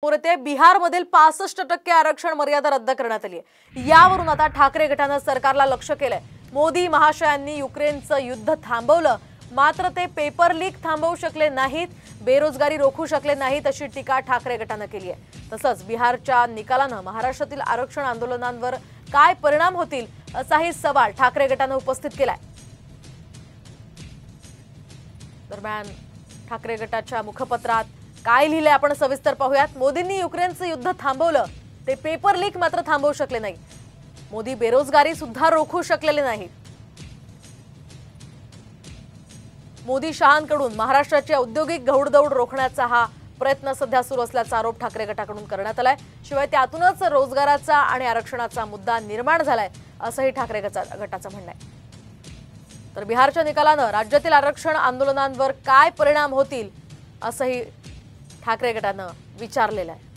पुरते बिहारमधील 65% आरक्षण मर्यादा रद्द करण्यात आली आहे। यावरून आता ठाकरे गटाने सरकारला लक्ष केलंय। मोदी महाशयांनी युक्रेनचं युद्ध थांबवलं, मात्र ते पेपर लीक थांबवू शकले नाहीत, बेरोजगारी रोखू शकले नाहीत अशी टीका ठाकरे गटाने केली आहे। तसंच बिहारच्या निकालाने महाराष्ट्रातील आरक्षण आंदोलनांवर काय परिणाम होतील असाही सवाल ठाकरे गटाने उपस्थित केलाय। दरम्यान ठाकरे गटाच्या मुखपत्रात काय लिहिले आपण सविस्तर पाहूयात। मोदींनी युक्रेनचं युद्ध थांबवलं, ते पेपर लीक मात्र थांबवू शकले नाही। मोदी बेरोजगारी सुद्धा रोखू शकलेले नाही। मोदी शहांकडून महाराष्ट्राची औद्योगिक घौडदौड रोखण्याचा हा प्रयत्न सध्या सुरू असल्याचा आरोप ठाकरे गटाकडून करण्यात आलाय। शिवाय त्यातूनच रोजगाराचा आणि आरक्षणाचा मुद्दा निर्माण झालाय असंही ठाकरे गटाचं म्हणणं आहे। तर बिहारच्या निकालाने राज्यातील आरक्षण आंदोलनांवर काय परिणाम होतील असंही ठाकरे गटाने विचारलेलं आहे।